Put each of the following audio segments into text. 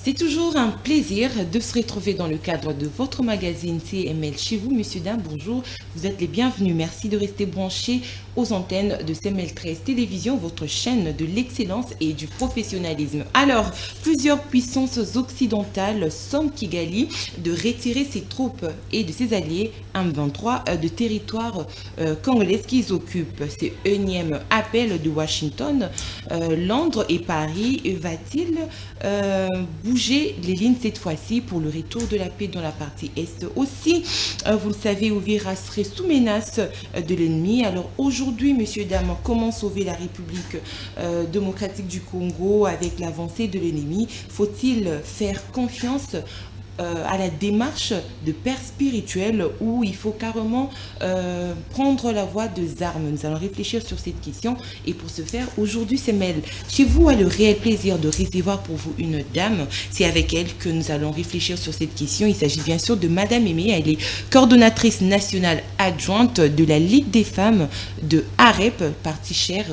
C'est toujours un plaisir de se retrouver dans le cadre de votre magazine CML chez vous. Monsieur, dames, bonjour. Vous êtes les bienvenus. Merci de rester branchés aux antennes de CML 13 Télévision, votre chaîne de l'excellence et du professionnalisme. Alors, plusieurs puissances occidentales somment Kigali de retirer ses troupes et de ses alliés M23 de territoire congolais qu'ils occupent. C'est énième appel de Washington. Londres et Paris va-t-il bouger les lignes cette fois-ci pour le retour de la paix dans la partie Est aussi? Vous le savez, Uvira serait sous menace de l'ennemi. Alors aujourd'hui, messieurs, dames, comment sauver la République démocratique du Congo avec l'avancée de l'ennemi? Faut-il faire confiance à la démarche de père spirituel où il faut carrément prendre la voie des armes? Nous allons réfléchir sur cette question et pour ce faire, aujourd'hui, c'est Mel. Chez vous a le réel plaisir de recevoir pour vous une dame. C'est avec elle que nous allons réfléchir sur cette question. Il s'agit bien sûr de Madame Aimée. Elle est coordonnatrice nationale adjointe de la Ligue des femmes de AREP, parti cher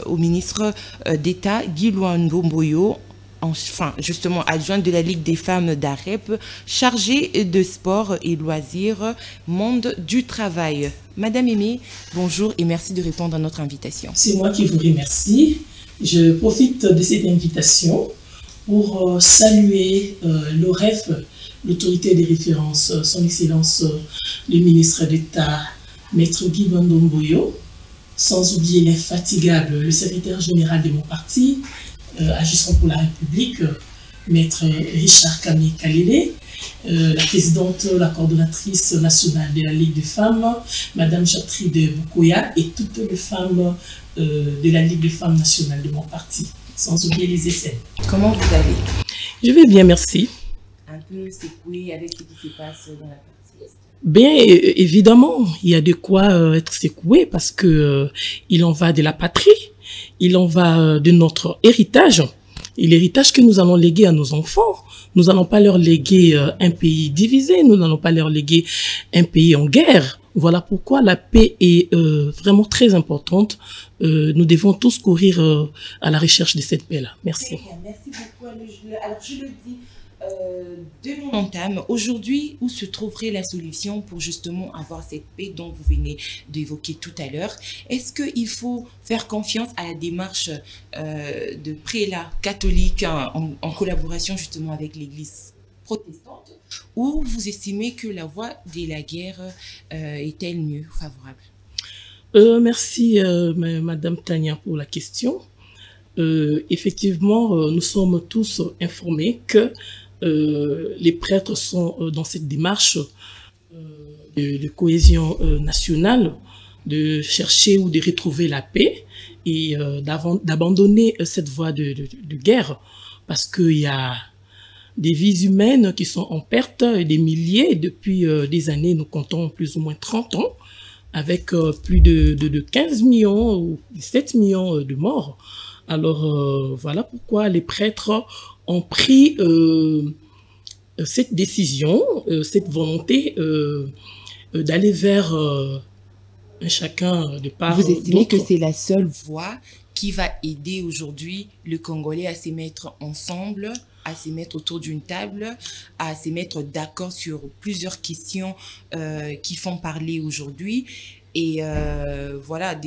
au ministre d'État Guy Luambo-Mboyo, enfin, justement, adjointe de la Ligue des femmes d'AREP, chargée de sport et loisirs, monde du travail. Madame Aimée, bonjour et merci de répondre à notre invitation. C'est moi qui vous remercie. Je profite de cette invitation pour saluer l'OREF, l'autorité des références, son Excellence le ministre d'État, Maître Guy Luambo-Mboyo, sans oublier l'infatigable, le secrétaire général de mon parti, agissant pour la République, Maître Richard Camille Kalele, la présidente, la coordonnatrice nationale de la Ligue des femmes, Madame Chatri de Bukoya, et toutes les femmes de la Ligue des femmes nationale de mon parti, sans oublier les essais. Comment vous allez? Je vais bien, merci. Un peu secoué avec ce qui se passe dans la partie Est. Bien, évidemment, il y a de quoi être secoué parce que il en va de la patrie. Il en va de notre héritage, et l'héritage que nous allons léguer à nos enfants. Nous n'allons pas leur léguer un pays divisé, nous n'allons pas leur léguer un pays en guerre. Voilà pourquoi la paix est vraiment très importante. Nous devons tous courir à la recherche de cette paix-là. Merci. Merci beaucoup. Alors, je le dis de mon entame, aujourd'hui, où se trouverait la solution pour justement avoir cette paix dont vous venez d'évoquer tout à l'heure? Est-ce qu'il faut faire confiance à la démarche de prélats catholiques en collaboration justement avec l'Église protestante, ou vous estimez que la voie de la guerre est-elle mieux favorable? Merci Madame Tania pour la question. Effectivement, nous sommes tous informés que les prêtres sont dans cette démarche de cohésion nationale, de chercher ou de retrouver la paix et d'abandonner cette voie de guerre, parce qu'il y a des vies humaines qui sont en perte, des milliers, depuis des années, nous comptons plus ou moins 30 ans, avec plus de 15 millions ou 17 millions de morts. Alors, voilà pourquoi les prêtres ont pris cette décision, cette volonté d'aller vers un chacun de part. Vous estimez que c'est la seule voie qui va aider aujourd'hui le Congolais à se mettre ensemble, à se mettre autour d'une table, à se mettre d'accord sur plusieurs questions qui font parler aujourd'hui et voilà,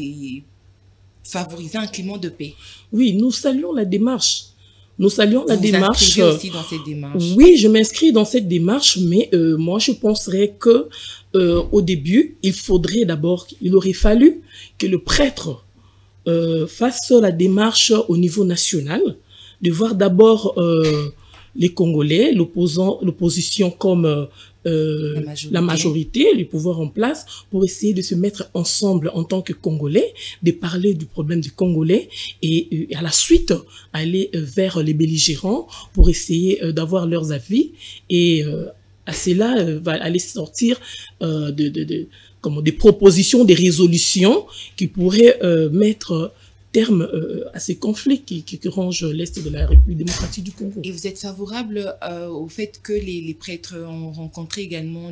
favoriser un climat de paix? Oui, nous saluons la démarche. Nous saluons la démarche. Vous aussi dans cette démarche? Oui, je m'inscris dans cette démarche, mais moi je penserais que au début, il aurait fallu que le prêtre fasse la démarche au niveau national, de voir d'abord les Congolais, l'opposition comme la majorité, le pouvoir en place, pour essayer de se mettre ensemble en tant que Congolais, de parler du problème du Congolais et à la suite aller vers les belligérants pour essayer d'avoir leurs avis et à cela va aller sortir des propositions, des résolutions qui pourraient mettre terme à ces conflits qui rongent l'Est de la République démocratique du Congo. Et vous êtes favorable au fait que les prêtres ont rencontré également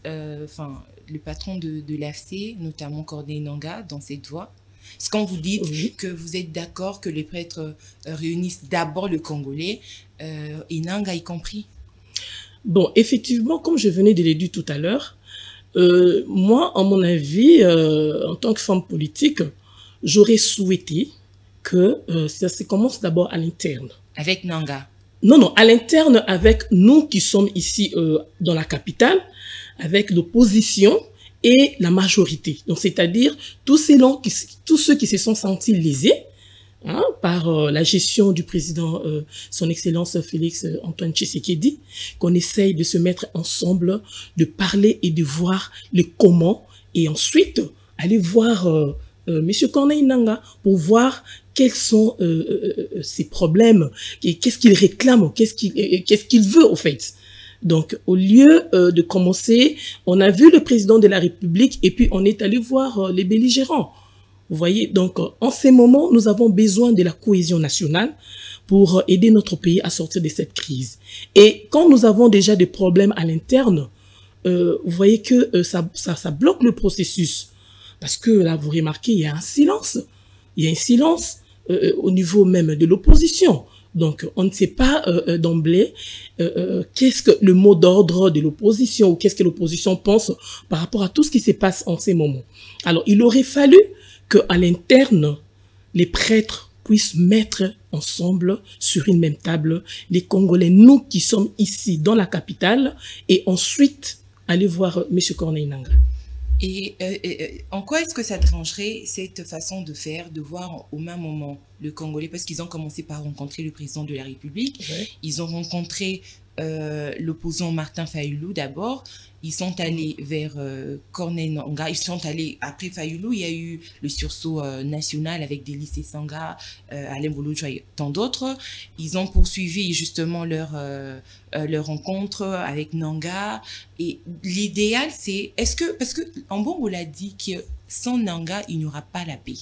le patron de l'AFC, notamment Corneille Nangaa, dans cette voie? Parce que quand vous dites que vous êtes d'accord que les prêtres réunissent d'abord le Congolais, et Nanga y compris. Bon, effectivement, comme je venais de le dire tout à l'heure, moi, à mon avis, en tant que femme politique, j'aurais souhaité que ça se commence d'abord à l'interne. Avec Nanga? Non, non, à l'interne avec nous qui sommes ici dans la capitale, avec l'opposition et la majorité. Donc, c'est-à-dire tous ceux qui se sont sentis lésés par la gestion du président, son Excellence Félix Antoine Tshisekedi, qu'on essaye de se mettre ensemble, de parler et de voir le comment, et ensuite aller voir Monsieur Corneille Nangaa pour voir quels sont ses problèmes, qu'est-ce qu'il réclame, qu'est-ce qu'il veut au fait. Donc, au lieu de commencer, on a vu le président de la République et puis on est allé voir les belligérants. Vous voyez, donc en ces moments, nous avons besoin de la cohésion nationale pour aider notre pays à sortir de cette crise. Et quand nous avons déjà des problèmes à l'interne, vous voyez que ça bloque le processus. Parce que là, vous remarquez, il y a un silence. Il y a un silence au niveau même de l'opposition. Donc, on ne sait pas d'emblée qu'est-ce que le mot d'ordre de l'opposition ou qu'est-ce que l'opposition pense par rapport à tout ce qui se passe en ces moments. Alors, il aurait fallu qu'à l'interne, les prêtres puissent mettre ensemble sur une même table les Congolais, nous qui sommes ici dans la capitale, et ensuite aller voir M. Corneille Nangaa. Et en quoi est-ce que ça dérangerait cette façon de faire, de voir au même moment le Congolais, parce qu'ils ont commencé par rencontrer le président de la République, ils ont rencontré l'opposant Martin Fayoulou d'abord, ils sont allés vers Corneille Nangaa, ils sont allés, après Fayoulou, il y a eu le sursaut national avec Délice Sanga, Alain Bouloudjoua et tant d'autres. Ils ont poursuivi justement leur rencontre avec Nangaa. Et l'idéal, c'est, parce que Ambongo l'a dit que sans Nangaa, il n'y aura pas la paix.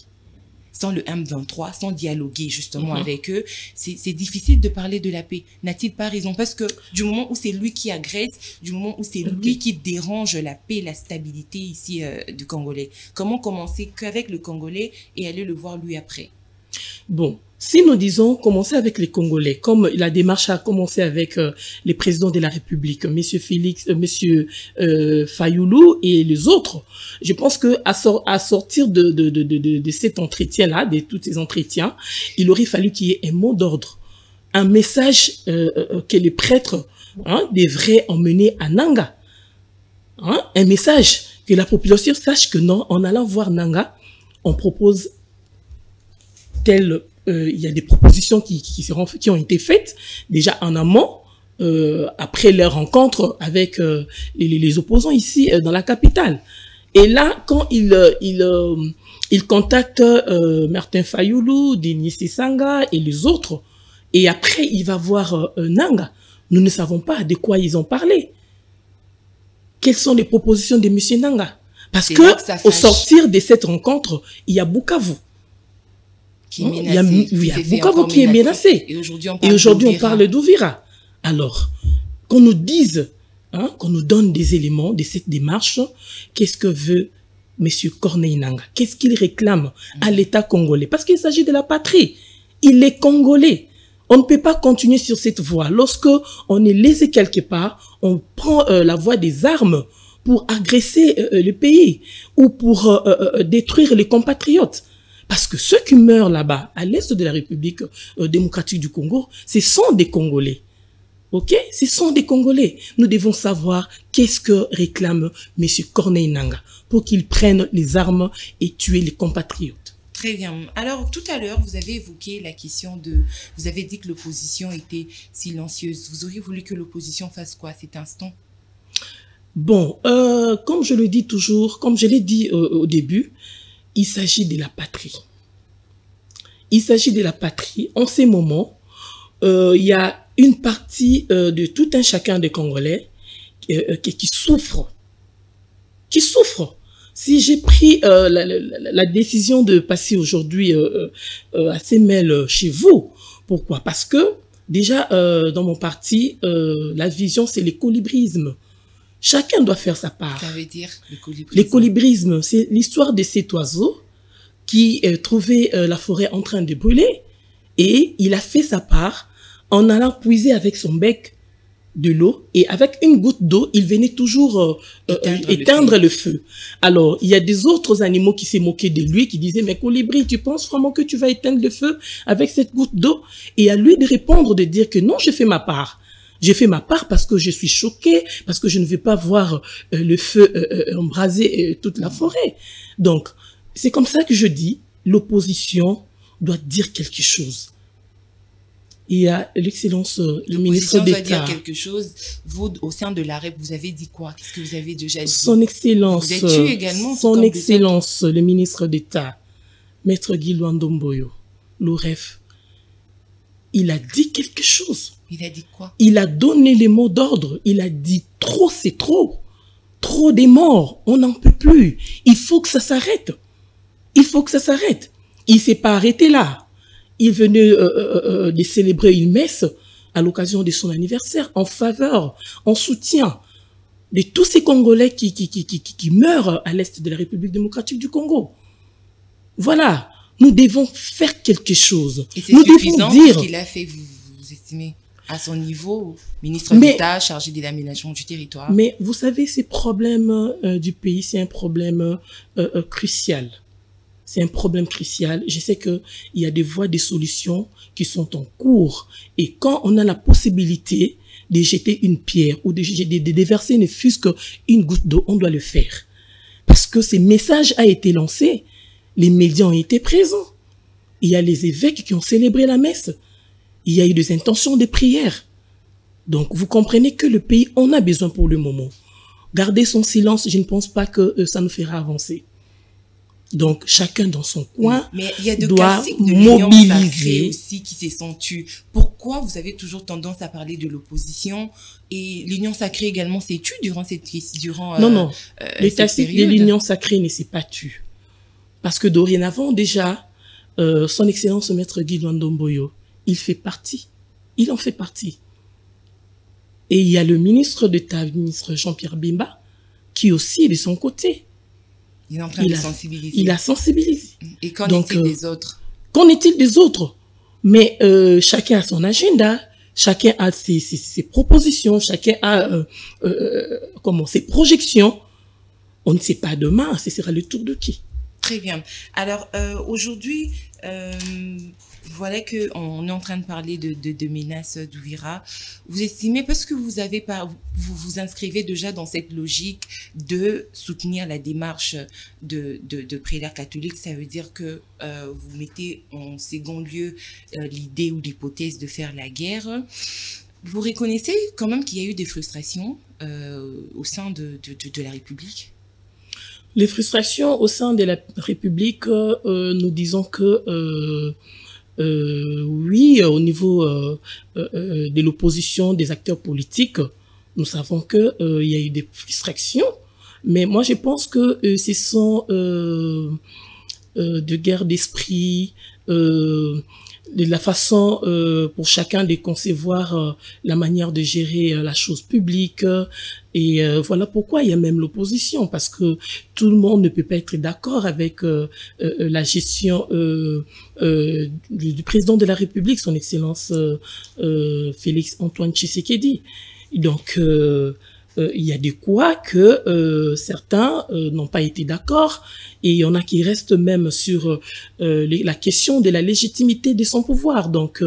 Sans le M23, sans dialoguer justement avec eux, c'est difficile de parler de la paix. N'a-t-il pas raison? Parce que du moment où c'est lui qui agresse, du moment où c'est lui qui dérange la paix, la stabilité ici du Congolais, comment commencer qu'avec le Congolais et aller le voir lui après? Bon, si nous disons commencer avec les Congolais, comme la démarche a commencé avec les présidents de la République, Monsieur Fayoulou et les autres, je pense que à sortir de cet entretien-là, de tous ces entretiens, il aurait fallu qu'il y ait un mot d'ordre, un message que les prêtres devraient emmener à Nangaa, un message que la population sache que non, en allant voir Nangaa, on propose il y a des propositions qui ont été faites déjà en amont, après leur rencontre avec les opposants ici dans la capitale. Et là, quand il contacte Martin Fayoulou, Denis Sanga et les autres, et après il va voir Nangaa, nous ne savons pas de quoi ils ont parlé. Quelles sont les propositions de M. Nangaa? Parce que au sortir de cette rencontre, il y a Bukavu. Il y a Bukavu qui est menacé. Et aujourd'hui, on parle d'Uvira. Alors, qu'on nous dise, qu'on nous donne des éléments de cette démarche, qu'est-ce que veut M. Corneille Nangaa? Qu'est-ce qu'il réclame à l'État congolais? Parce qu'il s'agit de la patrie. Il est congolais. On ne peut pas continuer sur cette voie. Lorsque on est lésé quelque part, on prend la voie des armes pour agresser le pays ou pour détruire les compatriotes. Parce que ceux qui meurent là-bas, à l'est de la République démocratique du Congo, ce sont des Congolais. Ok? Ce sont des Congolais. Nous devons savoir qu'est-ce que réclame M. Corneille Nangaa pour qu'il prenne les armes et tuer les compatriotes. Très bien. Alors, tout à l'heure, vous avez évoqué la question de... Vous avez dit que l'opposition était silencieuse. Vous auriez voulu que l'opposition fasse quoi à cet instant? Bon, comme je le dis toujours, comme je l'ai dit au début, il s'agit de la patrie. Il s'agit de la patrie. En ces moments, il y a une partie de tout un chacun des Congolais qui souffre. Qui souffre. Si j'ai pris la décision de passer aujourd'hui à Semel chez vous, pourquoi? Parce que déjà, dans mon parti, la vision, c'est l'équilibrisme. Chacun doit faire sa part. Ça veut dire l'équilibrisme. L'équilibrisme, c'est l'histoire de cet oiseau qui trouvait la forêt en train de brûler et il a fait sa part en allant puiser avec son bec de l'eau et avec une goutte d'eau, il venait toujours éteindre le feu. Alors, il y a des autres animaux qui s'est moqué de lui, qui disaient, mais Colibri, tu penses vraiment que tu vas éteindre le feu avec cette goutte d'eau? Et à lui de répondre, de dire que non, j'ai fait ma part. J'ai fait ma part parce que je suis choqué, parce que je ne veux pas voir le feu embraser toute la forêt. Donc, c'est comme ça que je dis, l'opposition doit dire quelque chose. Il y a l'excellence, le ministre d'État. Doit dire quelque chose. Vous, au sein de la REP, vous avez dit quoi? Qu'est-ce que vous avez déjà dit? Son excellence, vous êtes tué également, son excellence, le ministre d'État, Maître Guy Luandomboyo, l'OREF, il a dit quelque chose. Il a dit quoi? Il a donné les mots d'ordre. Il a dit trop, c'est trop. Trop des morts. On n'en peut plus. Il faut que ça s'arrête. Il faut que ça s'arrête. Il ne s'est pas arrêté là. Il venait de célébrer une messe à l'occasion de son anniversaire en faveur, en soutien de tous ces Congolais qui meurent à l'est de la République démocratique du Congo. Voilà. Nous devons faire quelque chose. Et c'est suffisant ce qu'il a fait, vous estimez, à son niveau, ministre d'État chargé de l'aménagement du territoire. Mais vous savez, ces problèmes du pays, c'est un problème crucial. C'est un problème crucial. Je sais qu'il y a des voies, des solutions qui sont en cours. Et quand on a la possibilité de jeter une pierre ou de déverser ne fût-ce qu'une goutte d'eau, on doit le faire. Parce que ce message a été lancé. Les médias ont été présents. Il y a les évêques qui ont célébré la messe. Il y a eu des intentions de prière. Donc, vous comprenez que le pays en a besoin pour le moment. Garder son silence, je ne pense pas que ça nous fera avancer. Donc, chacun dans son coin mais il y a de doit mobiliser aussi qui se sont tués. Pourquoi vous avez toujours tendance à parler de l'opposition et l'Union sacrée également s'est tue durant non, l'état de l'Union sacrée ne s'est pas tue. Parce que dorénavant, déjà, son excellence Maître Guy Luandomboyo, il fait partie. Il en fait partie. Et il y a le ministre d'État, le ministre Jean-Pierre Bemba, qui aussi est de son côté. Il est en train de sensibiliser. Il a sensibilisé. Et qu'en est-il des autres? Qu'en est-il des autres? Mais chacun a son agenda, chacun a ses propositions, chacun a ses projections. On ne sait pas demain, ce sera le tour de qui. Très bien. Alors, aujourd'hui, voilà qu'on est en train de parler de menaces d'Ouvira. Vous estimez, parce que vous vous inscrivez déjà dans cette logique de soutenir la démarche de prélats catholiques, ça veut dire que vous mettez en second lieu l'idée ou l'hypothèse de faire la guerre. Vous reconnaissez quand même qu'il y a eu des frustrations au sein de la République? Les frustrations au sein de la République, nous disons que oui, au niveau de l'opposition des acteurs politiques, nous savons qu'il y a eu des frustrations, mais moi je pense que ce sont de guerre d'esprit, de la façon pour chacun de concevoir la manière de gérer la chose publique. Et voilà pourquoi il y a même l'opposition, parce que tout le monde ne peut pas être d'accord avec la gestion du président de la République, son Excellence Félix Antoine Tshisekedi. Donc, il y a des quoi que certains n'ont pas été d'accord, et il y en a qui restent même sur la question de la légitimité de son pouvoir. Donc,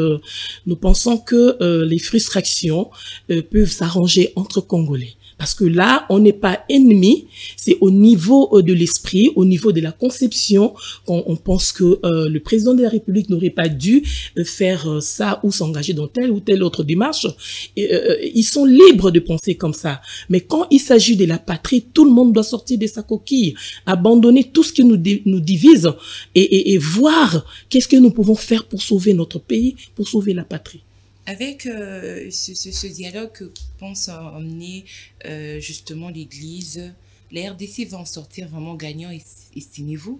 nous pensons que les frustrations peuvent s'arranger entre Congolais. Parce que là, on n'est pas ennemis, c'est au niveau de l'esprit, au niveau de la conception, qu'on pense que le président de la République n'aurait pas dû faire ça ou s'engager dans telle ou telle autre démarche. Ils sont libres de penser comme ça. Mais quand il s'agit de la patrie, tout le monde doit sortir de sa coquille, abandonner tout ce qui nous divise et voir qu'est-ce que nous pouvons faire pour sauver notre pays, pour sauver la patrie. Avec ce dialogue que pense emmener justement l'Église, la RDC va en sortir vraiment gagnant, estimez-vous?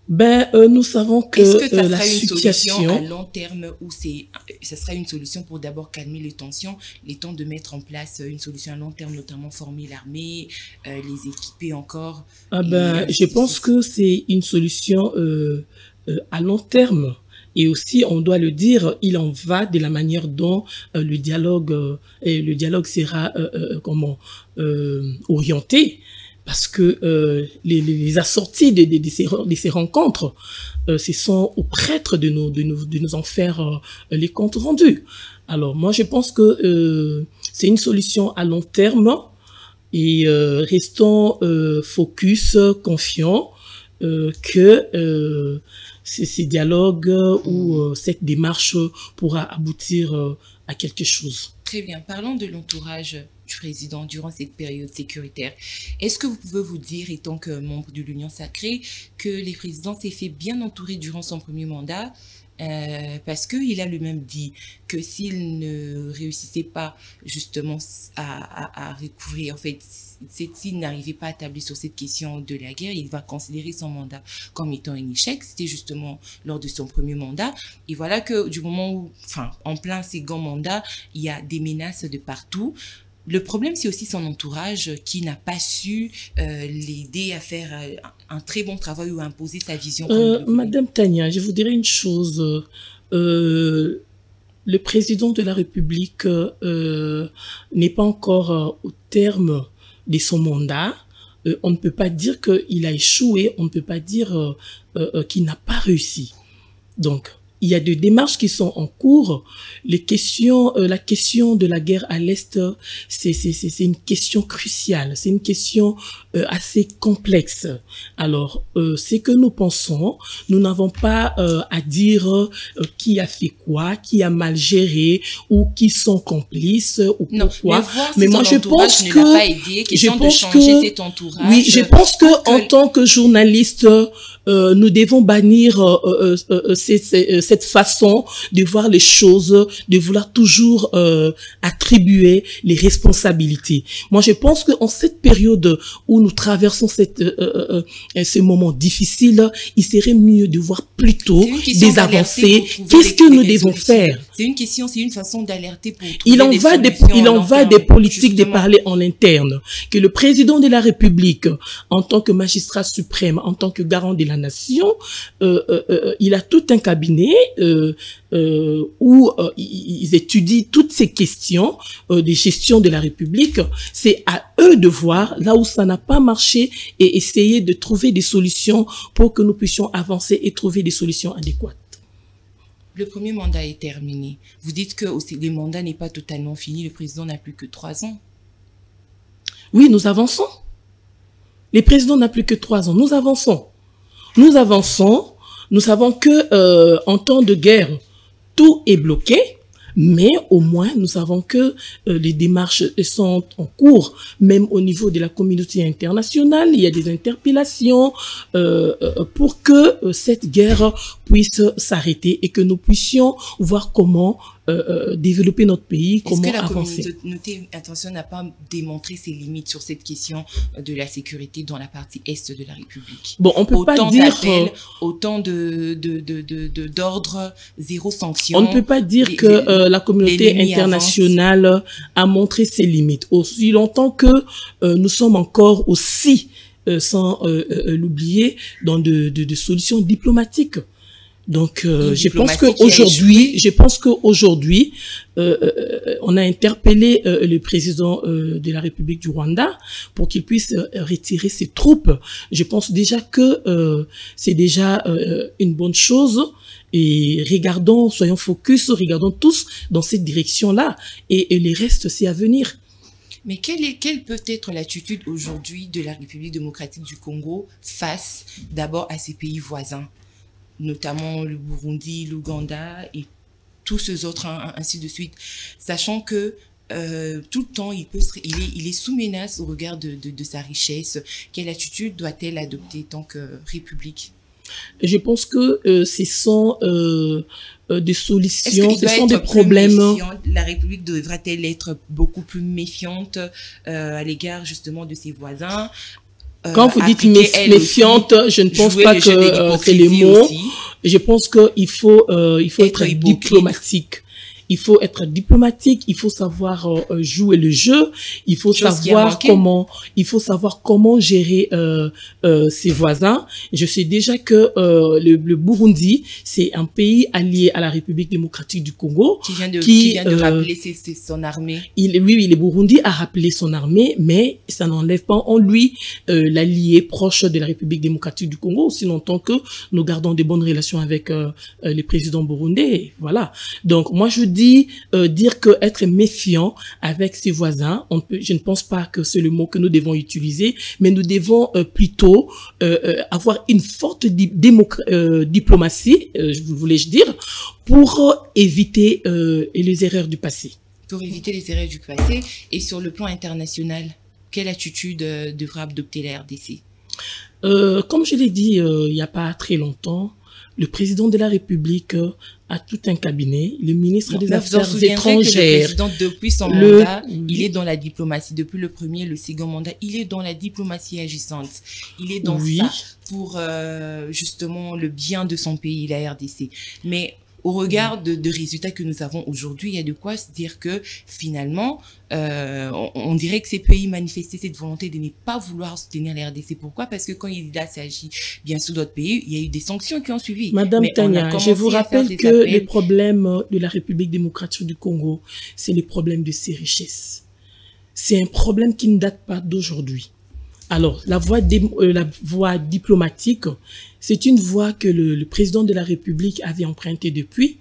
Nous savons que, est-ce que ça la sera une situation solution à long terme ou ça sera une solution pour d'abord calmer les tensions, les temps de mettre en place une solution à long terme, notamment former l'armée, les équiper encore je pense que c'est une solution à long terme. Et aussi, on doit le dire, il en va de la manière dont le dialogue sera orienté. Parce que les assortis de ces rencontres, ce sont aux prêtres de nous en faire les comptes rendus. Alors moi, je pense que c'est une solution à long terme et restons focus, confiants que ces dialogues ou cette démarche pourra aboutir à quelque chose. Très bien. Parlons de l'entourage du président durant cette période sécuritaire. Est-ce que vous pouvez vous dire, étant que membre de l'Union sacrée, que le président s'est fait bien entourer durant son premier mandat parce qu'il a lui-même dit que s'il ne réussissait pas justement à recouvrir, en fait, s'il n'arrivait pas à tabler sur cette question de la guerre, il va considérer son mandat comme étant un échec. C'était justement lors de son premier mandat. Et voilà que du moment où, en plein second mandat, il y a des menaces de partout. Le problème, c'est aussi son entourage qui n'a pas su l'aider à faire un très bon travail ou à imposer sa vision. Madame Tania, je vous dirais une chose. Le président de la République n'est pas encore au terme de son mandat. On ne peut pas dire qu'il a échoué, on ne peut pas dire qu'il n'a pas réussi. Donc, il y a des démarches qui sont en cours. La question de la guerre à l'Est, c'est une question cruciale. C'est une question assez complexe. Alors, c'est que nous pensons, nous n'avons pas à dire qui a fait quoi, qui a mal géré ou qui sont complices ou pourquoi. Mais moi, je pense oui, je pense que en tant que journaliste, nous devons bannir cette façon de voir les choses, de vouloir toujours attribuer les responsabilités. Moi, je pense qu'en cette période où nous traversons ce moment difficile, il serait mieux de voir plutôt des avancées. Qu'est-ce que nous devons faire? C'est une façon d'alerter pour il en va des politiques de parler en interne. Que le président de la République, en tant que magistrat suprême, en tant que garant de la nation, il a tout un cabinet où ils étudient toutes ces questions de gestion de la République. C'est à eux de voir là où ça n'a pas marché et essayer de trouver des solutions pour que nous puissions avancer et trouver des solutions adéquates. Le premier mandat est terminé. Vous dites que le mandat n'est pas totalement fini. Le président n'a plus que 3 ans. Oui, nous avançons. Le président n'a plus que 3 ans. Nous avançons. Nous avançons. Nous savons que en temps de guerre, tout est bloqué. Mais au moins, nous savons que les démarches sont en cours, même au niveau de la communauté internationale. Il y a des interpellations pour que cette guerre puisse s'arrêter et que nous puissions voir comment développer notre pays, comment avancer. Est-ce que la communauté internationale n'a pas démontré ses limites sur cette question de la sécurité dans la partie est de la République? Bon, on peut pas dire autant d'ordres, zéro sanction. On ne peut pas dire que la communauté internationale a montré ses limites. Aussi longtemps que nous sommes encore aussi, sans l'oublier, dans de solutions diplomatiques. Donc, je pense qu'aujourd'hui, on a interpellé le président de la République du Rwanda pour qu'il puisse retirer ses troupes. Je pense déjà que c'est déjà une bonne chose. Et soyons focus, regardons tous dans cette direction-là. Et les restes, c'est à venir. Mais quelle peut être l'attitude aujourd'hui de la République démocratique du Congo face d'abord à ses pays voisins, notamment le Burundi, l'Ouganda et tous ces autres, ainsi de suite, sachant que tout le temps, il est sous menace au regard de sa richesse. Quelle attitude doit-elle adopter tant que République? Je pense que ce sont des solutions, ce sont des problèmes. La République devra-t-elle être beaucoup plus méfiante à l'égard justement de ses voisins? Quand vous dites méfiante, je ne pense pas que c'est les mots. Je pense qu'il faut être diplomatique. Il faut être diplomatique, il faut savoir jouer le jeu, il faut savoir comment gérer ses voisins. Je sais déjà que le Burundi, c'est un pays allié à la République démocratique du Congo qui vient de rappeler son armée. Oui, le Burundi a rappelé son armée, mais ça n'enlève pas en lui l'allié proche de la République démocratique du Congo, aussi longtemps que nous gardons de bonnes relations avec les présidents burundais. Voilà. Donc moi je dire que être méfiant avec ses voisins, je ne pense pas que c'est le mot que nous devons utiliser, mais nous devons plutôt avoir une forte diplomatie, voulais-je dire, pour éviter les erreurs du passé. Pour éviter les erreurs du passé. Et sur le plan international, quelle attitude devra adopter la RDC? Comme je l'ai dit il n'y a pas très longtemps, le président de la République a tout un cabinet, le ministre des Affaires étrangères. Le président, depuis son mandat, il est dans la diplomatie. Depuis le premier, le second mandat, il est dans la diplomatie agissante. Il est dans ça pour justement le bien de son pays, la RDC. Mais au regard de résultats que nous avons aujourd'hui, il y a de quoi se dire que finalement, on dirait que ces pays manifestaient cette volonté de ne pas vouloir soutenir la RDC. Pourquoi? Parce que quand il s'agit bien sûr d'autres pays, il y a eu des sanctions qui ont suivi. Madame Tania, je vous rappelle que les problèmes de la République démocratique du Congo, c'est les problèmes de ses richesses. C'est un problème qui ne date pas d'aujourd'hui. Alors, la voie diplomatique, c'est une voie que le président de la République avait empruntée depuis.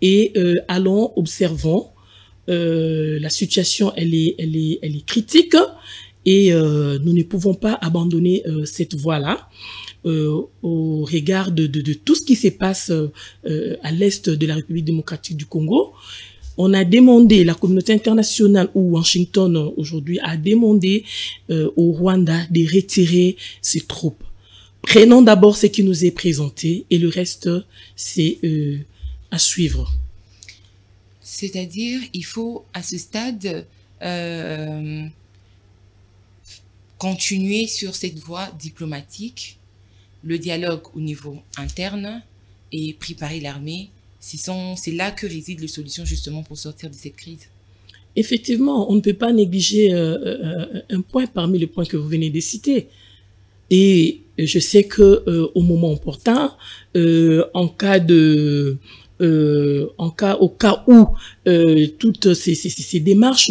Et allons, observons. La situation, elle est critique. Et nous ne pouvons pas abandonner cette voie-là au regard de tout ce qui se passe à l'est de la République démocratique du Congo. On a demandé, la communauté internationale ou Washington aujourd'hui a demandé au Rwanda de retirer ses troupes. Prenons d'abord ce qui nous est présenté et le reste, c'est à suivre. C'est-à-dire, il faut à ce stade continuer sur cette voie diplomatique, le dialogue au niveau interne et préparer l'armée. C'est là que réside les solutions justement pour sortir de cette crise. Effectivement, on ne peut pas négliger un point parmi les points que vous venez de citer. Et je sais que au moment opportun, au cas où toutes ces démarches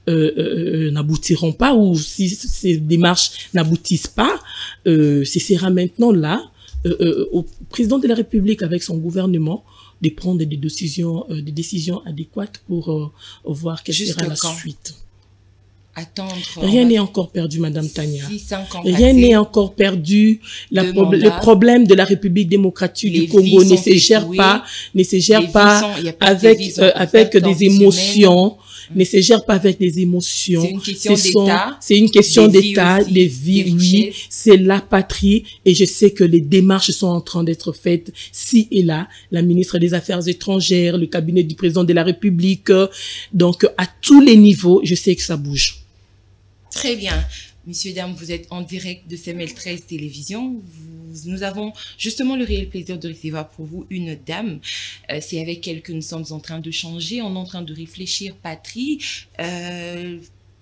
n'aboutiront pas, ou si ces démarches n'aboutissent pas, ce sera maintenant là au président de la République avec son gouvernement de prendre des décisions adéquates pour voir quelle sera la suite. Attendre. Rien n'est encore perdu, Madame Tania. 6-5 ans Rien n'est encore perdu. Le problème de la République démocratique du Congo ne se gère pas avec des émotions. Ne se gère pas avec des émotions. C'est une question d'État. C'est une question d'État, des vies, oui. C'est la patrie. Et je sais que les démarches sont en train d'être faites ci et là. La ministre des Affaires étrangères, le cabinet du président de la République. Donc, à tous les niveaux, je sais que ça bouge. Très bien. Messieurs, dames, vous êtes en direct de CML 13 Télévision. Nous avons justement le réel plaisir de recevoir pour vous une dame. C'est avec elle que nous sommes en train de changer, on est en train de réfléchir, patrie.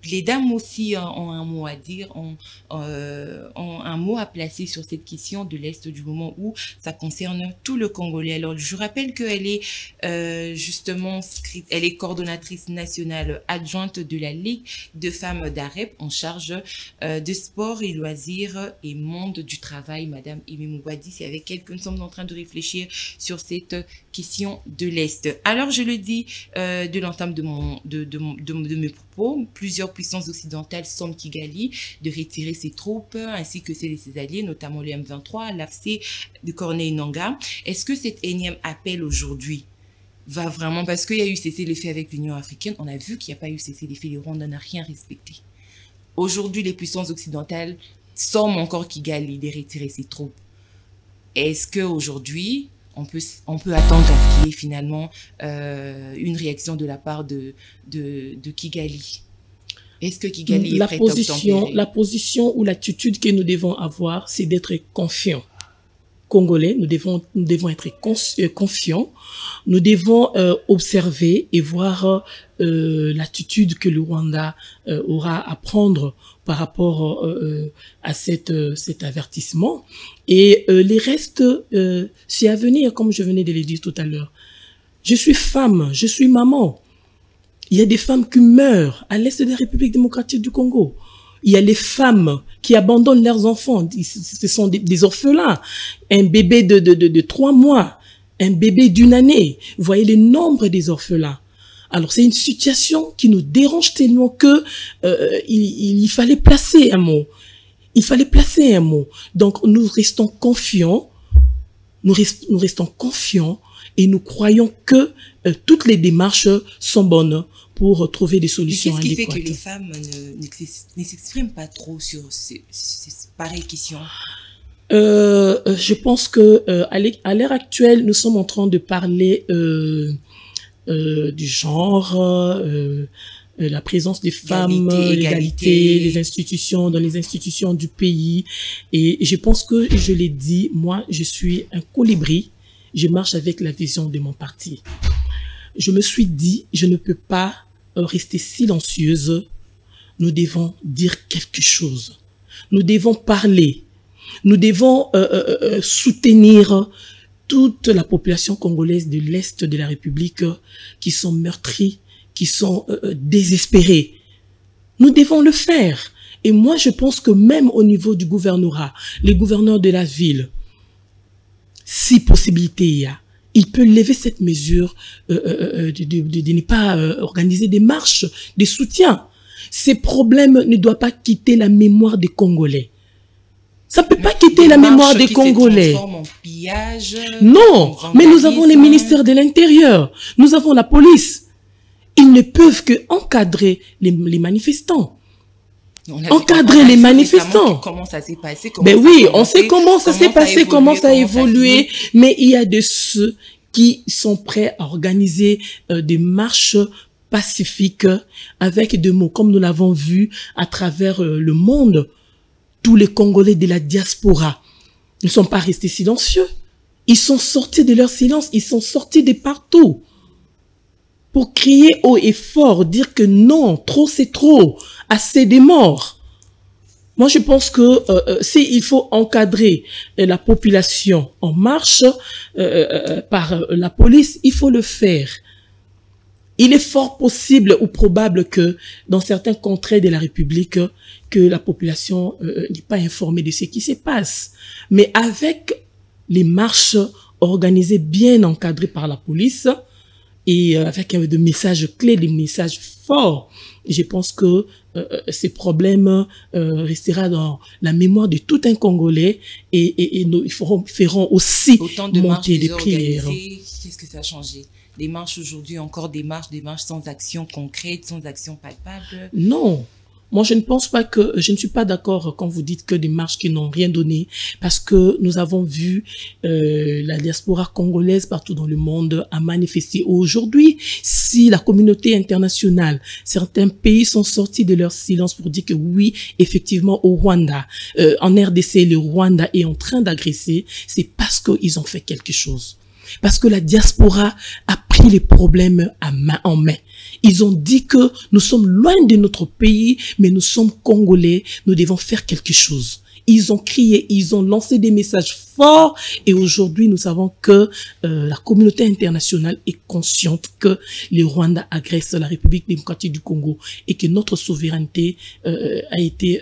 Les dames aussi ont un mot à dire, ont un mot à placer sur cette question de l'Est du moment où ça concerne tout le Congolais. Alors, je rappelle qu'elle est justement, elle est coordonnatrice nationale adjointe de la Ligue de femmes d'AREP en charge de sport et loisirs et monde du travail. Madame Aimé Moubadi, c'est avec elle que nous sommes en train de réfléchir sur cette question de l'Est. Alors, je le dis de l'entame de mes propos, plusieurs puissances occidentales somment Kigali de retirer ses troupes ainsi que celles de ses alliés, notamment le M23, l'AFC de Corneille Nangaa. Est-ce que cet énième appel aujourd'hui va vraiment, parce qu'il y a eu cessez-le-feu avec l'Union africaine, on a vu qu'il n'y a pas eu cessez-le-feu, le Rwanda n'a rien respecté. Aujourd'hui, les puissances occidentales somment encore Kigali de retirer ses troupes. Est-ce qu'aujourd'hui, on peut attendre à ce qu'il y ait finalement une réaction de la part de Kigali? Est-ce que Kigali est prête à obtempérer? La position ou l'attitude que nous devons avoir, c'est d'être confiants. Congolais, nous devons être confiants, nous devons observer et voir l'attitude que le Rwanda aura à prendre par rapport à cet avertissement. Et les restes, c'est à venir, comme je venais de le dire tout à l'heure. Je suis femme, je suis maman. Il y a des femmes qui meurent à l'est de la République démocratique du Congo. Il y a les femmes qui abandonnent leurs enfants. Ce sont des orphelins. Un bébé de 3 mois, un bébé d'1 année. Vous voyez le nombre des orphelins. Alors c'est une situation qui nous dérange tellement que il fallait placer un mot. Il fallait placer un mot. Donc nous restons confiants. Nous restons confiants et nous croyons que toutes les démarches sont bonnes pour trouver des solutions adéquates. Qu'est-ce qui fait que les femmes ne s'expriment pas trop sur ces pareilles questions? Je pense que à l'heure actuelle, nous sommes en train de parler du genre, la présence des femmes, l'égalité, les institutions, dans les institutions du pays. Et je pense que, je l'ai dit, moi, je suis un colibri. Je marche avec la vision de mon parti. Je me suis dit, je ne peux pas rester silencieuse. Nous devons dire quelque chose. Nous devons parler. Nous devons soutenir toute la population congolaise de l'Est de la République qui sont meurtries, qui sont désespérées. Nous devons le faire. Et moi, je pense que même au niveau du gouvernorat, les gouverneurs de la ville, si possibilité il y a, il peut lever cette mesure de ne pas organiser des marches, des soutiens. Ces problèmes ne doivent pas quitter la mémoire des Congolais. Ça ne peut pas quitter la mémoire des Congolais. En pillage, non, mais nous avons les ministères de l'Intérieur, nous avons la police. Ils ne peuvent que encadrer les manifestants. Encadrer les manifestants. Comment ça s'est passé? Ben oui, on sait comment ça s'est passé, comment ça a évolué, mais il y a de ceux qui sont prêts à organiser des marches pacifiques avec des mots, comme nous l'avons vu à travers le monde. Tous les Congolais de la diaspora ne sont pas restés silencieux. Ils sont sortis de leur silence, ils sont sortis de partout pour crier haut et fort, dire que non, trop c'est trop, assez des morts. Moi, je pense que s'il faut encadrer la population en marche par la police, il faut le faire. Il est fort possible ou probable que dans certains contrées de la République, que la population n'est pas informée de ce qui se passe. Mais avec les marches organisées, bien encadrées par la police, et avec des messages clés, des messages forts, je pense que ces problèmes resteront dans la mémoire de tout un Congolais et nous feront aussi monter des prières. Qu'est-ce que ça a changé? Des marches aujourd'hui, encore des marches sans action concrète, sans action palpable? Non. Moi, je ne pense pas que, je ne suis pas d'accord quand vous dites que des marches qui n'ont rien donné, parce que nous avons vu la diaspora congolaise partout dans le monde a manifesté. Aujourd'hui, si la communauté internationale, certains pays sont sortis de leur silence pour dire que oui, effectivement, au Rwanda, en RDC, le Rwanda est en train d'agresser, c'est parce qu'ils ont fait quelque chose. Parce que la diaspora a pris les problèmes en main. Ils ont dit que nous sommes loin de notre pays, mais nous sommes Congolais, nous devons faire quelque chose. Ils ont crié, ils ont lancé des messages forts et aujourd'hui nous savons que la communauté internationale est consciente que le Rwanda agresse la République démocratique du Congo et que notre souveraineté a été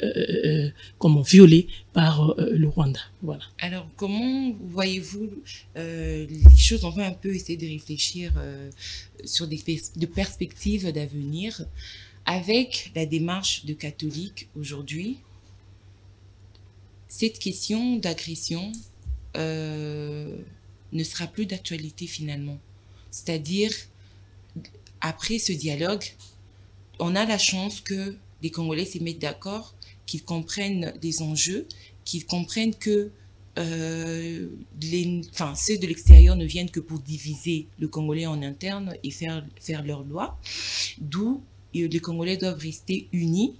violée par le Rwanda. Voilà. Alors, comment voyez-vous les choses? On va un peu essayer de réfléchir sur des perspectives d'avenir avec la démarche de catholiques aujourd'hui. Cette question d'agression ne sera plus d'actualité finalement. C'est-à-dire, après ce dialogue, on a la chance que les Congolais se mettent d'accord, qu'ils comprennent les enjeux, qu'ils comprennent que ceux de l'extérieur ne viennent que pour diviser le Congolais en interne et faire leur loi. D'où les Congolais doivent rester unis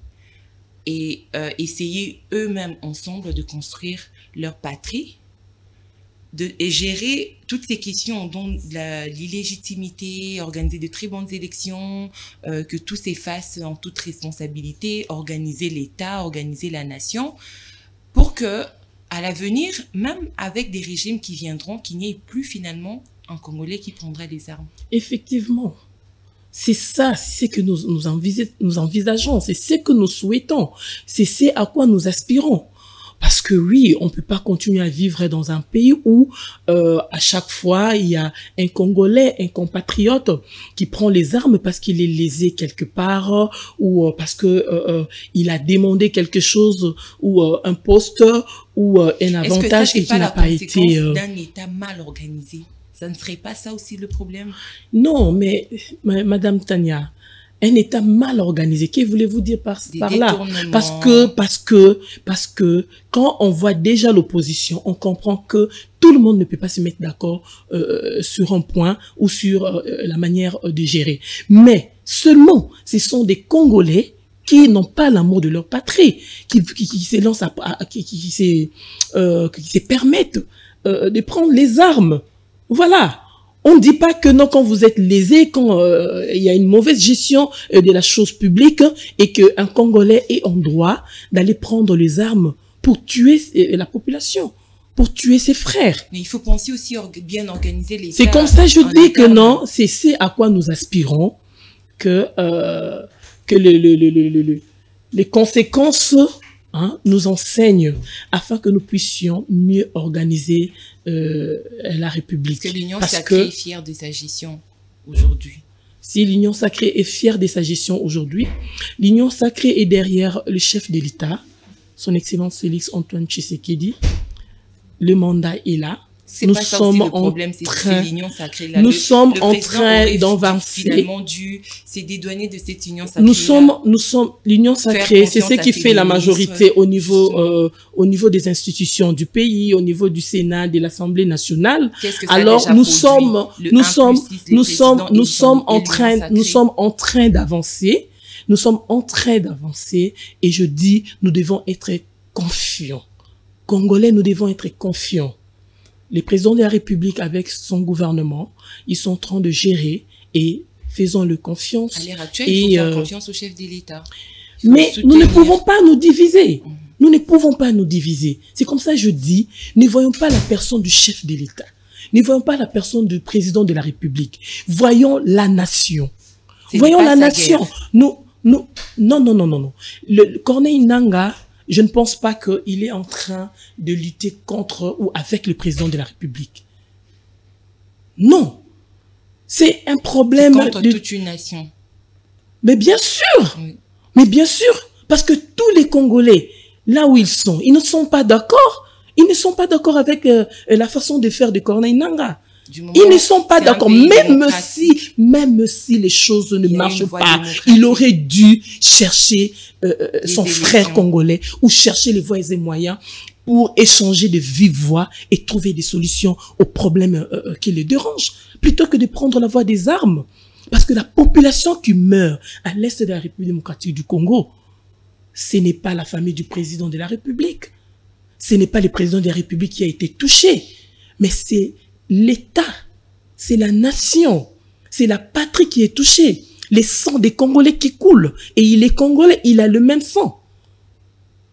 et essayer eux-mêmes ensemble de construire leur patrie, et gérer toutes ces questions, dont l'illégitimité, organiser de très bonnes élections, que tout s'efface en toute responsabilité, organiser l'État, organiser la nation, pour que, à l'avenir, même avec des régimes qui viendront, qu'il n'y ait plus finalement un Congolais qui prendrait les armes. Effectivement. C'est ça, c'est ce que nous envisageons, c'est ce que nous souhaitons, c'est ce à quoi nous aspirons. Parce que oui, on peut pas continuer à vivre dans un pays où à chaque fois, il y a un Congolais, un compatriote qui prend les armes parce qu'il est lésé quelque part ou parce que il a demandé quelque chose ou un poste ou un avantage et qui n'a pas été... Est-ce que ça, c'est pas la conséquence d'un État mal organisé? Ça ne serait pas ça aussi le problème? Non, mais Madame Tania, un État mal organisé, que voulez-vous dire par là? Parce que quand on voit déjà l'opposition, on comprend que tout le monde ne peut pas se mettre d'accord sur un point ou sur la manière de gérer. Mais seulement, ce sont des Congolais qui n'ont pas l'amour de leur patrie, qui se lancent qui se permettent de prendre les armes. Voilà. On ne dit pas que non, quand vous êtes lésé, quand il y a une mauvaise gestion de la chose publique et qu'un Congolais est en droit d'aller prendre les armes pour tuer la population, pour tuer ses frères. Mais il faut penser aussi bien organiser les... C'est comme ça, je dis que non, c'est à quoi nous aspirons, que les conséquences nous enseignent afin que nous puissions mieux organiser la République. Parce que l'Union sacrée est fière de sa gestion aujourd'hui. Si l'Union sacrée est fière de sa gestion aujourd'hui, l'Union sacrée est derrière le chef de l'État, son Excellence Félix Antoine Tshisekedi. Le mandat est là. C'est pas ça aussi le problème, c'est l'union sacrée. Là. Nous sommes en train d'avancer. Finalement dû se dédouaner de cette union sacrée. Nous sommes l'union sacrée, c'est ce qui fait la majorité au niveau des institutions du pays, au niveau du Sénat, de l'Assemblée nationale. Alors nous sommes en train d'avancer. Nous sommes en train d'avancer et je dis, nous devons être confiants. Congolais, nous devons être confiants. Les présidents de la République avec son gouvernement, ils sont en train de gérer et faisons-le confiance. À l'heure actuelle, il faut faire confiance au chef de l'État. Mais nous ne pouvons pas nous diviser. Nous ne pouvons pas nous diviser. C'est comme ça que je dis, ne voyons pas la personne du chef de l'État. Ne voyons pas la personne du président de la République. Voyons la nation. Voyons la nation. Non. Le Corneille Nangaa, je ne pense pas qu'il est en train de lutter contre ou avec le président de la République. Non. C'est un problème... C'est contre toute une nation. Mais bien sûr. Oui. Mais bien sûr. Parce que tous les Congolais, là où ils ne sont pas d'accord. Ils ne sont pas d'accord avec la façon de faire de Corneille Nangaa. Ils ne sont pas d'accord, même si les choses ne marchent pas, il aurait dû chercher son frère congolais ou chercher les voies et moyens pour échanger de vive voix et trouver des solutions aux problèmes qui les dérangent, plutôt que de prendre la voie des armes. Parce que la population qui meurt à l'est de la République démocratique du Congo, ce n'est pas la famille du président de la République, ce n'est pas le président de la République qui a été touché, mais c'est l'État, c'est la nation, c'est la patrie qui est touchée. Les sangs des Congolais qui coulent. Et il est Congolais, il a le même sang.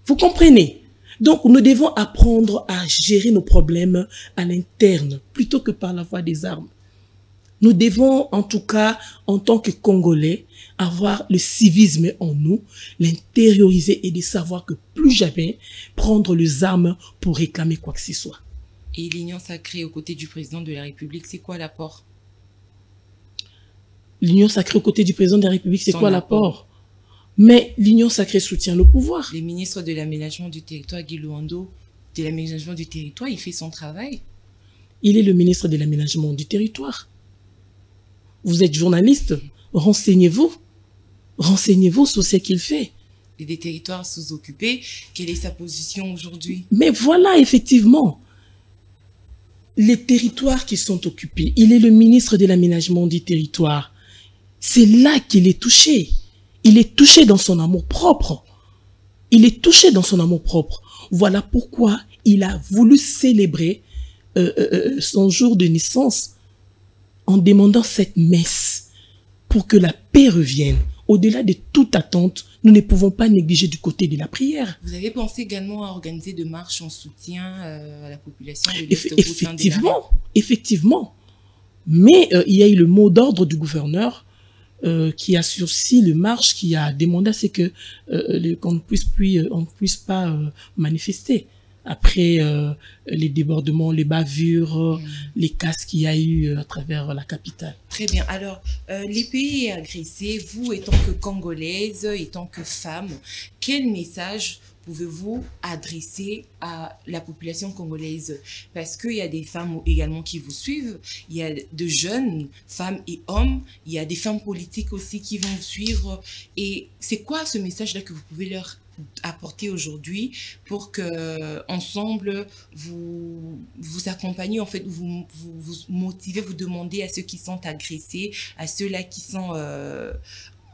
Vous comprenez? Donc, nous devons apprendre à gérer nos problèmes à l'interne, plutôt que par la voie des armes. Nous devons, en tout cas, en tant que Congolais, avoir le civisme en nous, l'intérioriser et de savoir que plus jamais prendre les armes pour réclamer quoi que ce soit. Et l'union sacrée aux côtés du président de la République, c'est quoi l'apport? L'union sacrée aux côtés du président de la République, c'est quoi l'apport? Mais l'union sacrée soutient le pouvoir. Le ministre de l'aménagement du territoire, Guy Luando, de l'aménagement du territoire, il fait son travail. Il est le ministre de l'aménagement du territoire. Vous êtes journaliste, renseignez-vous. Renseignez-vous sur ce qu'il fait. Et des territoires sous-occupés, quelle est sa position aujourd'hui? Mais voilà, effectivement. Les territoires qui sont occupés, il est le ministre de l'aménagement du territoire. C'est là qu'il est touché. il est touché dans son amour propre. Il est touché dans son amour propre. Voilà pourquoi il a voulu célébrer son jour de naissance en demandant cette messe pour que la paix revienne. Au-delà de toute attente, nous ne pouvons pas négliger du côté de la prière. Vous avez pensé également à organiser des marches en soutien à la population de Effectivement, effectivement. Mais il y a eu le mot d'ordre du gouverneur qui a sursi le marche, qui a demandé à ce que qu'on ne puisse pas manifester après les débordements, les bavures, les casses qu'il y a eu à travers la capitale. Très bien. Alors, les pays agressés, vous étant que Congolaise, étant que femme, quel message pouvez-vous adresser à la population congolaise? Parce qu'il y a des femmes également qui vous suivent, il y a de jeunes femmes et hommes, il y a des femmes politiques aussi qui vont vous suivre. Et c'est quoi ce message-là que vous pouvez leur apporter aujourd'hui pour que ensemble vous accompagnez, en fait, vous motivez, vous demandez à ceux qui sont agressés, à ceux-là qui sont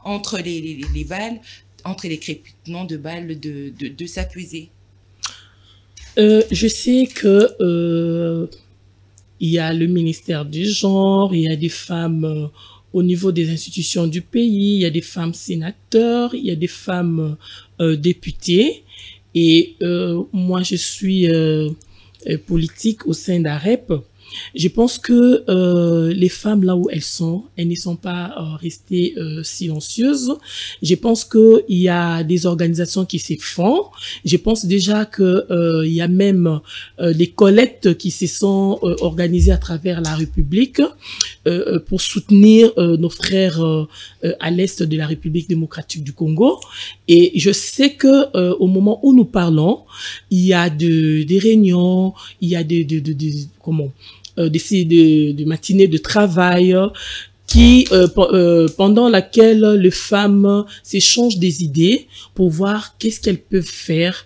entre les balles, entre les crépitements de balles, de s'apaiser? Je sais que il y a le ministère du genre, il y a des femmes au niveau des institutions du pays, il y a des femmes sénateurs, il y a des femmes députées. Et moi, je suis politique au sein d'AREP. Je pense que les femmes, là où elles ne sont pas restées silencieuses. Je pense qu'il y a des organisations qui se font. Je pense déjà que il y a même des collectes qui se sont organisées à travers la République pour soutenir nos frères à l'est de la République démocratique du Congo. Et je sais que au moment où nous parlons, il y a des réunions, il y a des matinées de travail qui pendant laquelle les femmes s'échangent des idées pour voir qu'est-ce qu'elles peuvent faire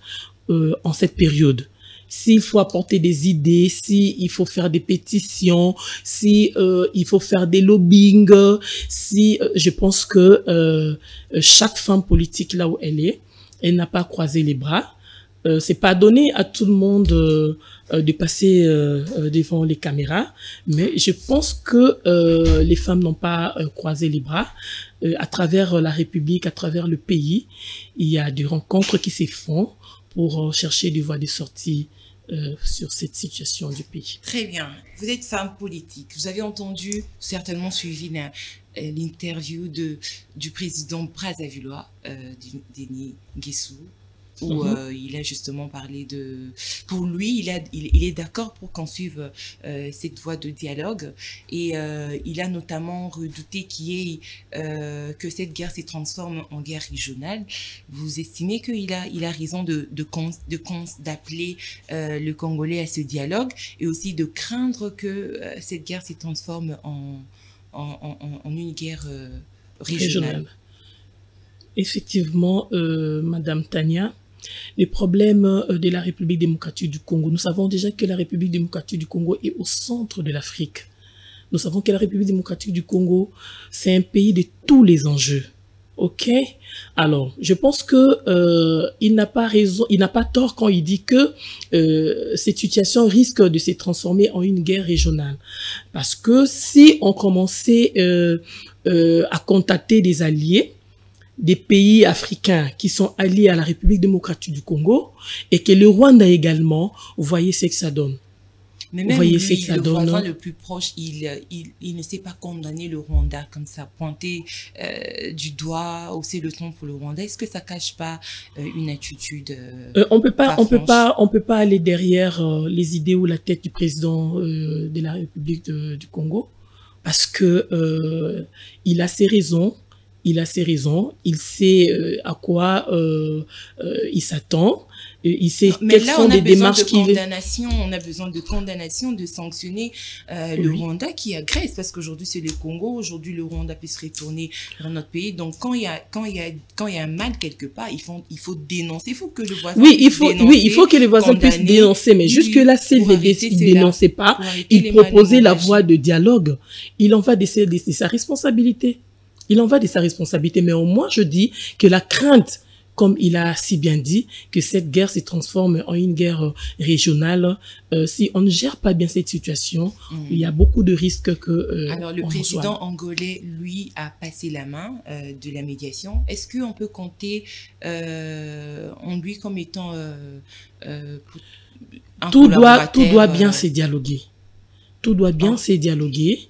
en cette période. S'il faut apporter des idées, s'il faut faire des pétitions, si il faut faire des lobbying, je pense que chaque femme politique là où elle n'a pas croisé les bras. C'est pas donné à tout le monde de passer devant les caméras, mais je pense que les femmes n'ont pas croisé les bras. À travers la République, à travers le pays, il y a des rencontres qui se font pour chercher des voies de sortie sur cette situation du pays. Très bien. Vous êtes femme politique. Vous avez entendu, certainement suivi l'interview du président Brazzaville, Denis Nguessou, où il a justement parlé de... Pour lui, il est d'accord pour qu'on suive cette voie de dialogue. Et il a notamment redouté que cette guerre se transforme en guerre régionale. Vous estimez qu'il a raison d'appeler le Congolais à ce dialogue et aussi de craindre que cette guerre se transforme en une guerre régionale? Effectivement, Madame Tania, les problèmes de la République démocratique du Congo, nous savons déjà que la République démocratique du Congo est au centre de l'Afrique. Nous savons que la République démocratique du Congo, c'est un pays de tous les enjeux. Ok? Alors, je pense que il n'a pas raison, il n'a pas tort quand il dit que cette situation risque de se transformer en une guerre régionale. Parce que si on commençait à contacter des alliés, des pays africains qui sont alliés à la République démocratique du Congo et que le Rwanda également, vous voyez ce que ça donne. Mais même lui, le voisin le plus proche, il ne sait pas condamner le Rwanda comme ça, pointer du doigt, hausser le ton pour le Rwanda. Est-ce que ça cache pas une attitude on peut pas aller derrière les idées ou la tête du président de la République du Congo parce que il a ses raisons. Il a ses raisons, il sait à quoi il s'attend, il sait quelles sont les démarches qui... On a besoin de condamnation, de sanctionner le Rwanda qui agresse, parce qu'aujourd'hui c'est le Congo, aujourd'hui le Rwanda peut se retourner vers notre pays. Donc quand il y a un mal quelque part, il faut dénoncer, il faut que le voisin il faut que les voisins puissent dénoncer, mais jusque-là, s'ils ne dénonçaient pas, il proposait la voie de dialogue. Il en va de sa responsabilité. Il en va de sa responsabilité. Mais au moins, je dis que la crainte, comme il a si bien dit, que cette guerre se transforme en une guerre régionale. Si on ne gère pas bien cette situation, il y a beaucoup de risques que... Alors, le président angolais, lui, a passé la main de la médiation. Est-ce qu'on peut compter en lui comme étant un tout doit bien se dialoguer. Tout doit bien se dialoguer.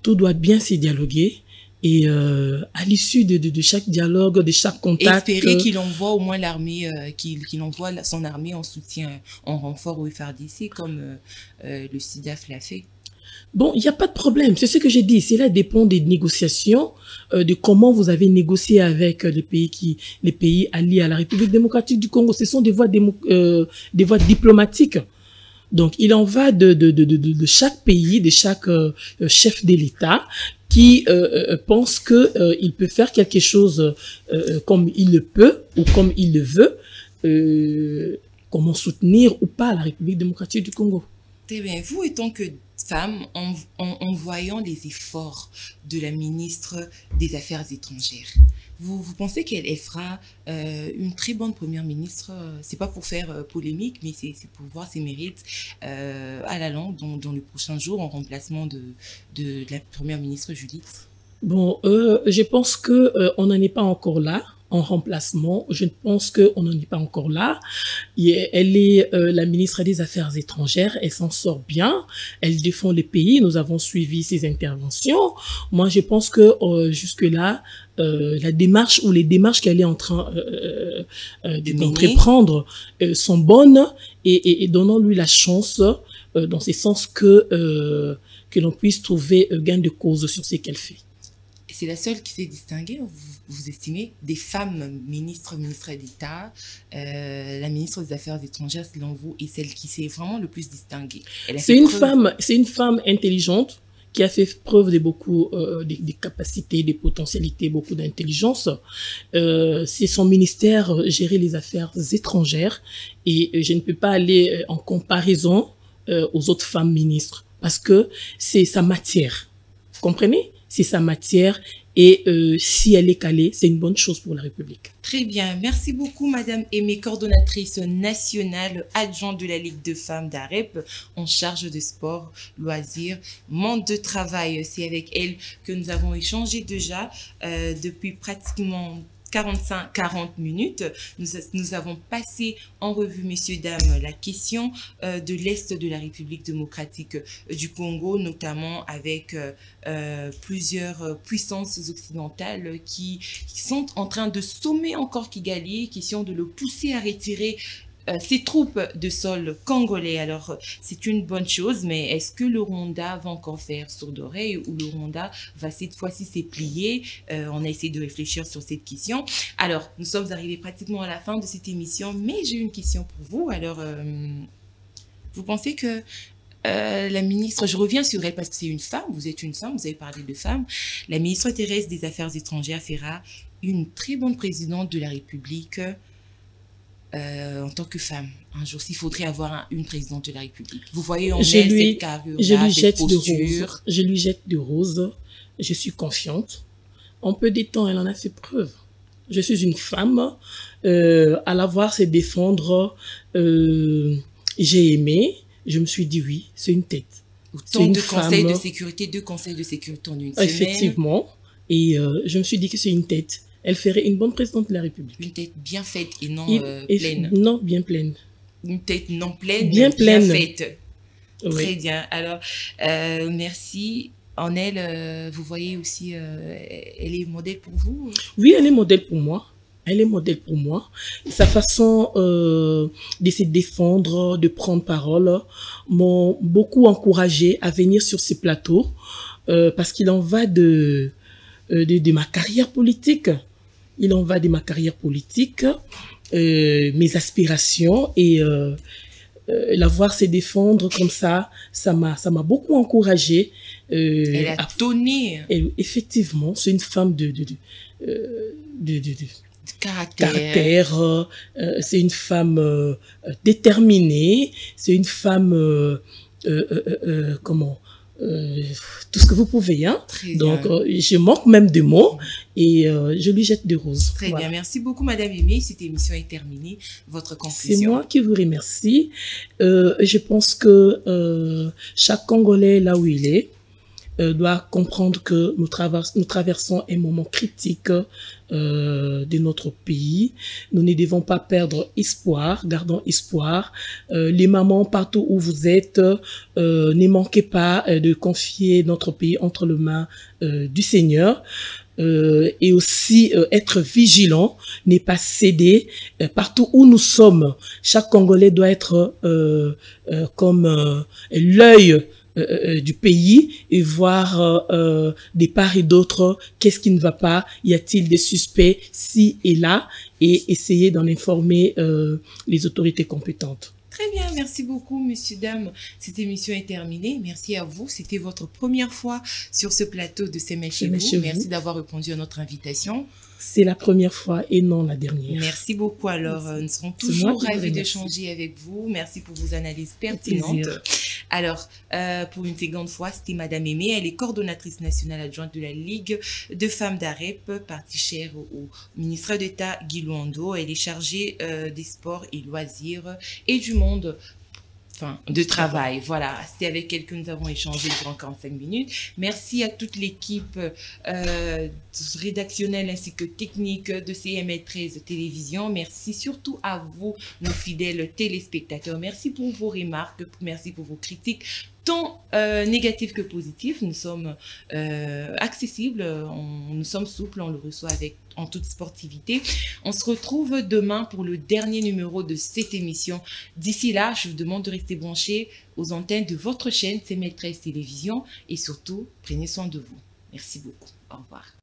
Tout doit bien se dialoguer. Et à l'issue de chaque dialogue, de chaque contact... Espérer qu'il envoie au moins l'armée, qu'il envoie son armée en soutien, en renfort au FARDC, comme le SIDAF l'a fait. Bon, il n'y a pas de problème. C'est ce que j'ai dit. Cela dépend des négociations, de comment vous avez négocié avec les pays alliés à la République démocratique du Congo. Ce sont des voies diplomatiques. Donc, il en va de chaque pays, de chaque chef de l'État qui pense que il peut faire quelque chose comme il le peut ou comme il le veut, comment soutenir ou pas la République démocratique du Congo. Très bien. Vous, étant que femme, en voyant les efforts de la ministre des Affaires étrangères, vous pensez qu'elle fera une très bonne première ministre? C'est pas pour faire polémique, mais c'est pour voir ses mérites à la longue dans les prochains jours en remplacement de la première ministre Judith? Bon, je pense que on n'en est pas encore là. En remplacement, je pense qu'on n'en est pas encore là. Elle est la ministre des Affaires étrangères, elle s'en sort bien, elle défend les pays, nous avons suivi ses interventions. Moi, je pense que jusque-là, la démarche ou les démarches qu'elle est en train d'entreprendre sont bonnes et donnons-lui la chance dans ce sens que l'on puisse trouver gain de cause sur ce qu'elle fait. C'est la seule qui s'est distinguée, vous estimez, des femmes ministres d'État, la ministre des Affaires étrangères, selon vous, est celle qui s'est vraiment le plus distinguée. C'est une femme intelligente qui a fait preuve de beaucoup des capacités, des potentialités, beaucoup d'intelligence. C'est son ministère gérer les affaires étrangères et je ne peux pas aller en comparaison aux autres femmes ministres parce que c'est sa matière. Vous comprenez? C'est sa matière et si elle est calée, c'est une bonne chose pour la République. Très bien. Merci beaucoup, Madame Aimée, coordonnatrice nationale adjointe de la Ligue de femmes d'AREP en charge de sport, loisirs, monde de travail. C'est avec elle que nous avons échangé déjà depuis pratiquement 40 minutes. Nous avons passé en revue, messieurs, dames, la question de l'Est de la République démocratique du Congo, notamment avec plusieurs puissances occidentales qui sont en train de sommer encore Kigali, question de le pousser à retirer ces troupes de sol congolais. Alors, c'est une bonne chose, mais est-ce que le Rwanda va encore faire sourde oreille ou le Rwanda va cette fois-ci se plier? On a essayé de réfléchir sur cette question. Alors, nous sommes arrivés pratiquement à la fin de cette émission, mais j'ai une question pour vous. Alors, vous pensez que la ministre, je reviens sur elle parce que c'est une femme, vous êtes une femme, vous avez parlé de femme, la ministre terrestre des Affaires étrangères fera une très bonne présidente de la République en tant que femme, un jour, s'il faudrait avoir une présidente de la République. Vous voyez en elle cette carrure-là, cette posture. Je lui jette de roses. Je suis confiante. En peu de temps, elle en a fait preuve. Je suis une femme. À la voir se défendre, j'ai aimé. Je me suis dit oui, c'est une tête. Autant de conseils de sécurité, 2 conseils de sécurité en une semaine. Effectivement. Et je me suis dit que c'est une tête. Elle ferait une bonne présidente de la République. Une tête bien faite et non pleine. Non, bien pleine. Une tête non pleine, bien faite. Oui. Très bien. Alors, merci. En elle, vous voyez aussi, elle est modèle pour vous? Oui, elle est modèle pour moi. Elle est modèle pour moi. Sa façon de se défendre, de prendre parole, m'ont beaucoup encouragée à venir sur ces plateaux parce qu'il en va de ma carrière politique. Il en va de ma carrière politique, mes aspirations et la voir se défendre comme ça m'a beaucoup encouragée. Elle a donné. Effectivement, c'est une femme de caractère. C'est une femme déterminée. C'est une femme tout ce que vous pouvez. Hein. Donc, je manque même de mots et je lui jette des roses. Très bien. Merci beaucoup, Madame Aimée. Cette émission est terminée. Votre conclusion. C'est moi qui vous remercie. Je pense que chaque Congolais, là où il est, doit comprendre que nous traversons un moment critique de notre pays. Nous ne devons pas perdre espoir, gardons espoir. Les mamans, partout où vous êtes, ne manquez pas de confier notre pays entre les mains du Seigneur. Et aussi être vigilant, ne pas céder partout où nous sommes. Chaque Congolais doit être comme l'œil du pays et voir des parts et d'autres qu'est-ce qui ne va pas, y a-t-il des suspects ci et là, et essayer d'en informer les autorités compétentes. Très bien, merci beaucoup, messieurs, dames. Cette émission est terminée. Merci à vous. C'était votre première fois sur ce plateau de CML chez vous. Merci d'avoir répondu à notre invitation. C'est la première fois et non la dernière. Merci beaucoup. Alors, nous serons toujours ravis d'échanger avec vous. Merci pour vos analyses pertinentes. Alors, pour une seconde fois, c'était Madame Aimée. Elle est coordonnatrice nationale adjointe de la Ligue de femmes d'AREP, partie chère au ministre d'État Guy Luando. Elle est chargée des sports et loisirs et du monde de travail. Voilà, c'est avec elle que nous avons échangé durant 45 minutes. Merci à toute l'équipe rédactionnelle ainsi que technique de CML 13 Télévision. Merci surtout à vous, nos fidèles téléspectateurs. Merci pour vos remarques, merci pour vos critiques, tant négatives que positives. Nous sommes accessibles, nous sommes souples, on le reçoit en toute sportivité. On se retrouve demain pour le dernier numéro de cette émission. D'ici là, je vous demande de rester branchés aux antennes de votre chaîne CML 13 Télévision et surtout, prenez soin de vous. Merci beaucoup. Au revoir.